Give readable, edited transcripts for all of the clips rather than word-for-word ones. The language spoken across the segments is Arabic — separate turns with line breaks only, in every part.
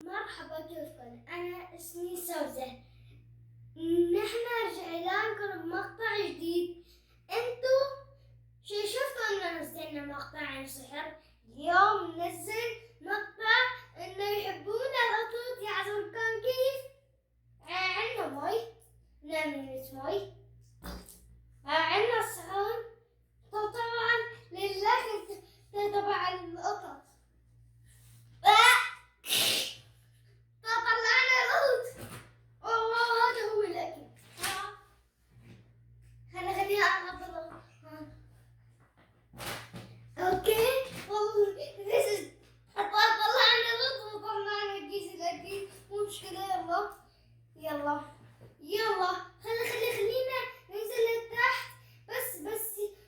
مرحبا كيفكن؟ أنا اسمي سوزة. نحن رجعنا لكم بمقطع جديد. انتو شفتوا اننا نزلنا مقطع عن سحر. اليوم ننزل مقطع انه يحبون القطط يعزفون كيف. عندنا مي، نعمل مي، عندنا الصحون طبعا للأكل تبع القطط. طلعنا القط. هذا هو الأكل. خليها أحضر. اوكي this is طلعنا القط وطلعنا كيس الأكل. مو مشكلة. يلا يلا خلينا ننزل لتحت. بس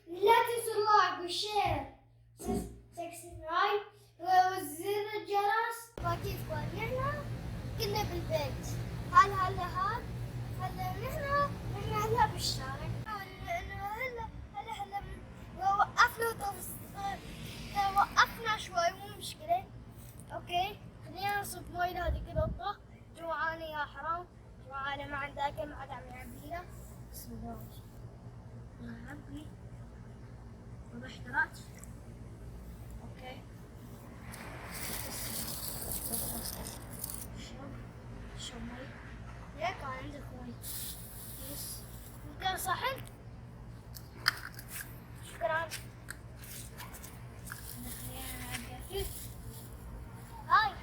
لا تنسوا اللايك والشير سبسكرايب وزر الجرس. وكيف نحن كنا بالبيت. هلا نحن هلا بالشارع. هلا وقفنا شوي. مو مشكلة. اوكي خلينا نصب مي لهذيك القطة. جوعانة يا حرام، جوعانة ما عندها أكل، ما عاد عم يعبيها. بسم الله نعبي وبحترات. اوكي شرب مي. ليه كان عندك مي؟ يس ممكن صحن. شكرا. هاي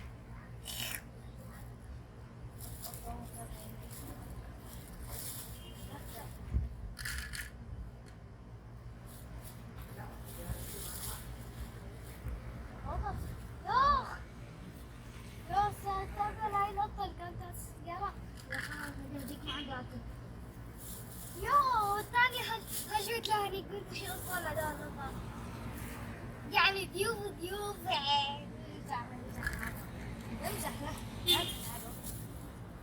الثاني هجمت له هنيك. قلت شو الصلاة ده يعني ضيوف امزح له.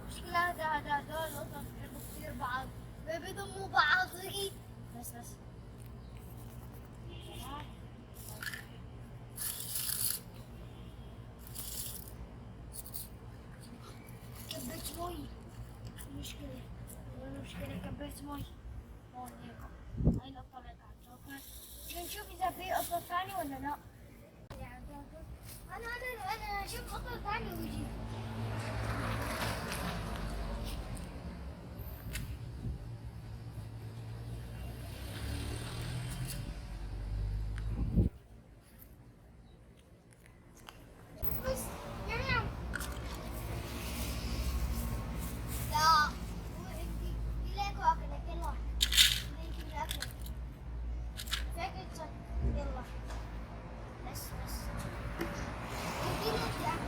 مشكلة هذول القطط بيحبوا كثير بعض، بيضموا بعض. بس كبيت مي. مشكلة كبيت مي. هون هيك هاي القطة اللي قاعدة. نشوف إذا في قطة ثانية ولا لا. أنا أشوف قطة ثانية ويجي. بس يلا. لا هو عندي ليكو أكلك. يلا ليكو أكلك. فكر يلا. بس اديني أكلك.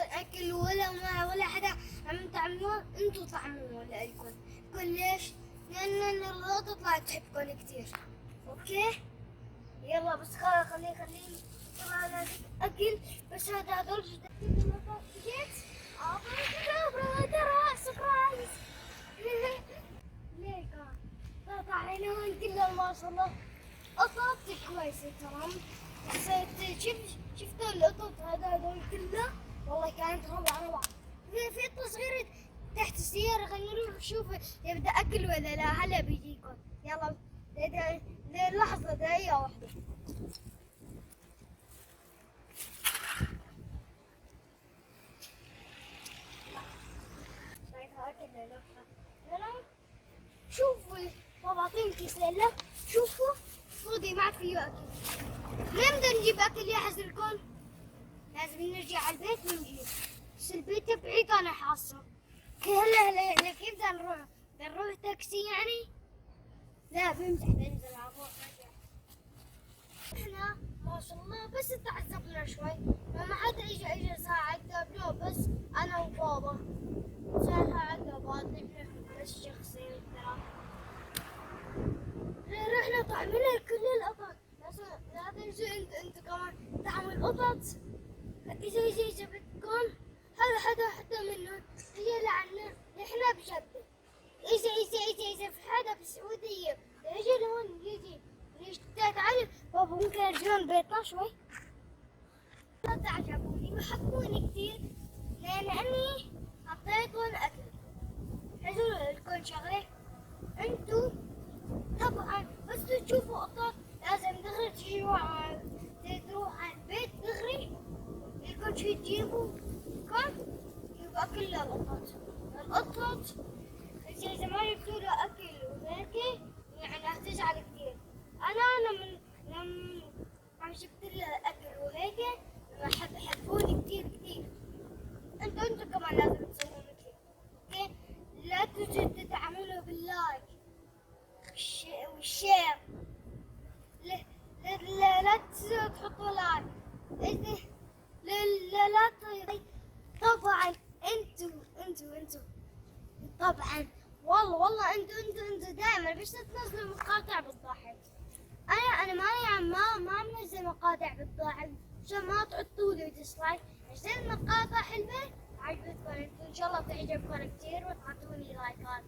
اكل ولا ما ولا حدا عم تعملون، انتوا طعموه لإلكم. كل ليش؟ لان القطط تطلع تحبكم كثير. اوكي يلا بس خليني طبعا هذا اكل، بس هذا درجة اكل ما جيت اعطيك ترى سبرايز. ليه كان قطع عينهم كلها ما شاء الله. قطط كويسة تمام، بس شفتوا القطط هذول كلها والله كانت روعة. في قطة صغيرة تحت السيارة، خلينا نروح نشوف يبدأ أكل ولا لا. هلا بيجيكم يلا لحظة دقيقة واحدة. شوفوا بابا اعطيني كيس ليلة. شوفوا فاضي ما فيه أكل. نقدر نجيب أكل يا حزركم؟ لازم نرجع على البيت ونجيب، بس البيت بعيد أنا حاسة. هلا كيف بدنا نروح؟ بدنا نروح تاكسي يعني؟ لا بمزح بنزل على فوق نرجع. احنا ما شاء الله بس تعذبنا شوي، ما حدا اجى ساعة قبله، بس أنا وبابا ساعة عقبات بس شخصين ثلاثة. رحنا طعمنا كل القطط، لا تنسوا انتوا كمان طعموا القطط. إذا بدكم هذا حدا منهم هي لعنا احنا بجد. إذا في حدا بالسعودية يجي لهون يجي تعال بابا ممكن أرجعون بيتنا شوي. لا تعجبوني وحبوني كثير لأني أعطيتهم أكل. حلو لكم شغلة، انتوا طبعا بس تشوفوا قطط لازم دغري تروح على البيت دغري يكون شي تجيبوا كم يبقى كل القطط إذا ما جبتوا له أكل وهيك يعني هتزعل كثير. أنا لما عم جبت له أكل وهيك حبوني كثير. انتوا كمان لازم تسووا مثلي. اوكي لا تنسوا تدعمونا باللايك والشير. لا تنسوا تحطوا لايك. لا طبعا انتوا طبعا والله انتوا دائما بس تنزلوا مقاطع بالضحك. انا ما منزل مقاطع بالضحك عشان ما تحطوا لي ديسلايك. نزل مقاطع حلوة عجبتكم انتوا، ان شاء الله تعجبكم كثير وتعطوني لايكات.